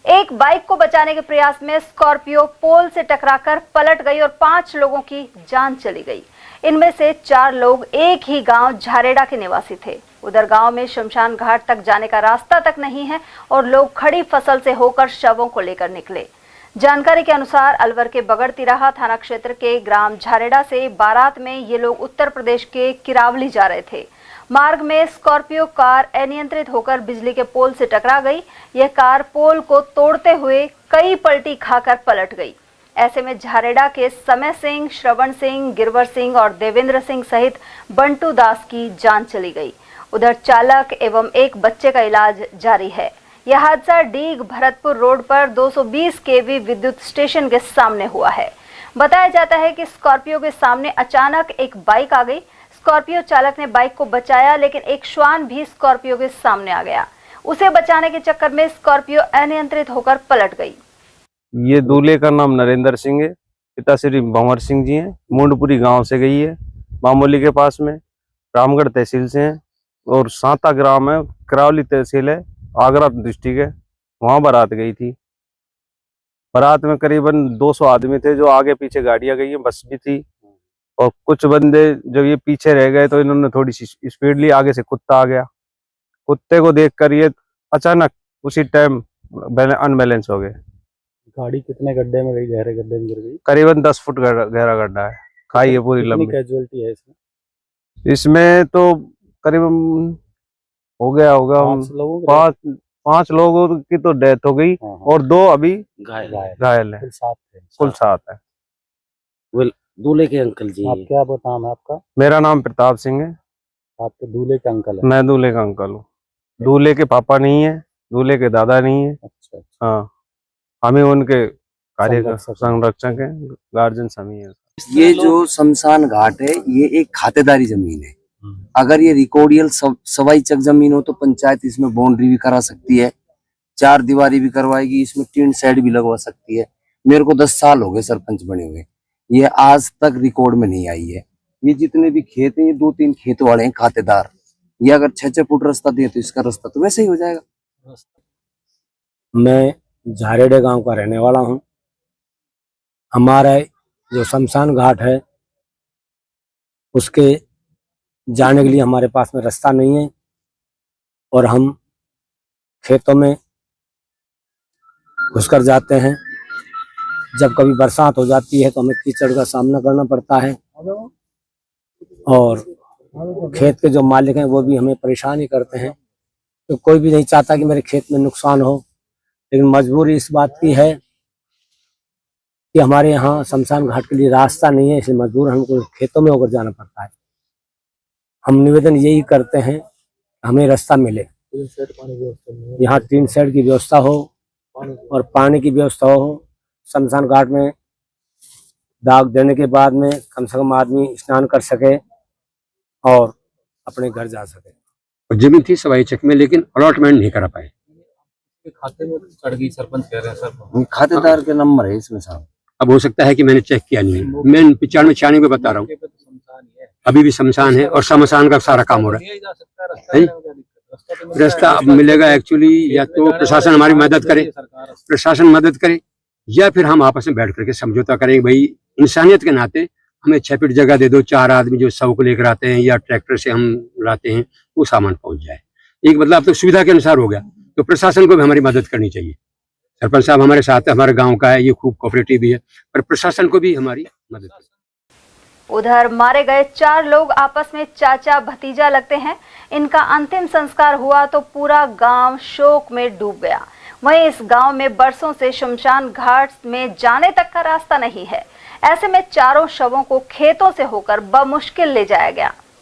एक बाइक को बचाने के प्रयास में स्कॉर्पियो पोल से टकराकर पलट गई और 5 लोगों की जान चली गई। इनमें से 4 लोग एक ही गांव झारेड़ा के निवासी थे। उधर गांव में शमशान घाट तक जाने का रास्ता तक नहीं है और लोग खड़ी फसल से होकर शवों को लेकर निकले। जानकारी के अनुसार अलवर के बगड़ तिराहा थाना क्षेत्र के ग्राम झारेड़ा से बारात में ये लोग उत्तर प्रदेश के किरावली जा रहे थे। मार्ग में स्कॉर्पियो कार अनियंत्रित होकर बिजली के पोल से टकरा गई। यह कार पोल को तोड़ते हुए कई पलटी खाकर पलट गई। ऐसे में झारेड़ा के समय सिंह, श्रवण सिंह, गिरवर सिंह और देवेंद्र सिंह सहित बंटू दास की जान चली गई। उधर चालक एवं एक बच्चे का इलाज जारी है। यह हादसा डीग भरतपुर रोड पर 220 केवी विद्युत स्टेशन के सामने हुआ है। बताया जाता है कि स्कॉर्पियो के सामने अचानक एक बाइक आ गई। स्कॉर्पियो चालक ने बाइक को बचाया, लेकिन एक श्वान भी स्कॉर्पियो के सामने आ गया। उसे बचाने के चक्कर में स्कॉर्पियो अनियंत्रित होकर पलट गई। ये दूल्हे का नाम नरेंद्र सिंह है, पिता श्री भंवर सिंह जी हैं। मुंडपुरी गांव से गई है, मामोली के पास में, रामगढ़ तहसील से हैं और सांता ग्राम है, किरावली तहसील है, आगरा डिस्ट्रिक्ट है। वहां बारात गई थी। बारात में करीबन 200 आदमी थे। जो आगे पीछे गाड़ियां गई हैं, बस भी थी और कुछ बंदे जब ये पीछे रह गए तो इन्होंने थोड़ी सी स्पीड ली। आगे से कुत्ता आ गया। कुत्ते को देखकर ये अचानक उसी टाइम अनबैलेंस हो गए। गाड़ी कितने गड्ढे में गई? गहरे गड्ढे में गिर गई। करीबन 10 फुट गहरा गड्ढा है। खाई है पूरी लंबी। कैजुअलिटी है इसमें तो करीबन हो गया होगा 5 लोगों की तो डेथ हो गई और 2 अभी घायल है। कुल 7 है। दूल्हे के अंकल जी, आप क्या नाम है आपका? मेरा नाम प्रताप सिंह है। आपके दूल्हे के अंकल है? मैं दूल्हे का अंकल हूँ। दूल्हे के पापा नहीं है, दूल्हे के दादा नहीं है। अच्छा। हाँ, हम ही उनके कार्य संरक्षक है, गार्जियन सभी है। ये जो शमशान घाट है ये एक खातेदारी जमीन है। अगर ये रिकॉर्डियल सवाई चक जमीन हो तो पंचायत इसमें बाउंड्री भी करा सकती है, 4 दीवारी भी करवाएगी, इसमें टीन शेड भी लगवा सकती है। मेरे को 10 साल हो गए सरपंच बने हुए, ये आज तक रिकॉर्ड में नहीं आई है। ये जितने भी खेत हैं ये 2-3 खेत वाले हैं खातेदार। ये अगर 6-6 फुट रास्ता दिए तो इसका रास्ता तो वैसे ही हो जाएगा। मैं झारेड़े गांव का रहने वाला हूं। हमारा जो शमशान घाट है उसके जाने के लिए हमारे पास में रास्ता नहीं है और हम खेतों में घुसकर जाते हैं। जब कभी बरसात हो जाती है तो हमें कीचड़ का सामना करना पड़ता है और खेत के जो मालिक हैं वो भी हमें परेशान ही करते हैं। तो कोई भी नहीं चाहता कि मेरे खेत में नुकसान हो, लेकिन मजबूरी इस बात की है कि हमारे यहाँ शमशान घाट के लिए रास्ता नहीं है, इसलिए मजबूर हमको खेतों में होकर जाना पड़ता है। हम निवेदन यही करते हैं हमें रास्ता मिले, यहाँ टीन शेड की व्यवस्था हो और पानी की व्यवस्था हो। शमशान घाट में दाग देने के बाद में कम से कम आदमी स्नान कर सके और अपने घर जा सके। जमीन थी सवाई चक में, लेकिन अलॉटमेंट नहीं करा पाए। खाते में चढ़ गई, सरपंच कह रहे हैं सर। खातेदार के नंबर है इसमें साहब। अब हो सकता है कि मैंने चेक किया नहीं है। मैं 95-96 में बता रहा हूँ, अभी भी शमशान है और शमशान का सारा काम हो रहा है। रास्ता अब मिलेगा एक्चुअली, या तो प्रशासन हमारी मदद करे, प्रशासन मदद करे, या फिर हम आपस में बैठ करके समझौता करेंगे। भाई इंसानियत के नाते हमें 6 फीट जगह दे दो, 4 आदमी जो शव को लेकर आते हैं या ट्रैक्टर से हम लाते हैं वो सामान पहुंच जाए। एक मतलब अब तो सुविधा के अनुसार हो गया, तो प्रशासन को भी हमारी मदद करनी चाहिए। सरपंच साहब हमारे साथ है, हमारे गांव का है, ये खूब कोऑपरेटिव भी है, पर प्रशासन को भी हमारी मदद करनी। उधर मारे गए 4 लोग आपस में चाचा भतीजा लगते हैं। इनका अंतिम संस्कार हुआ तो पूरा गांव शोक में डूब गया। वहीं इस गांव में बरसों से शमशान घाट में जाने तक का रास्ता नहीं है। ऐसे में चारों शवों को खेतों से होकर बमुश्किल ले जाया गया।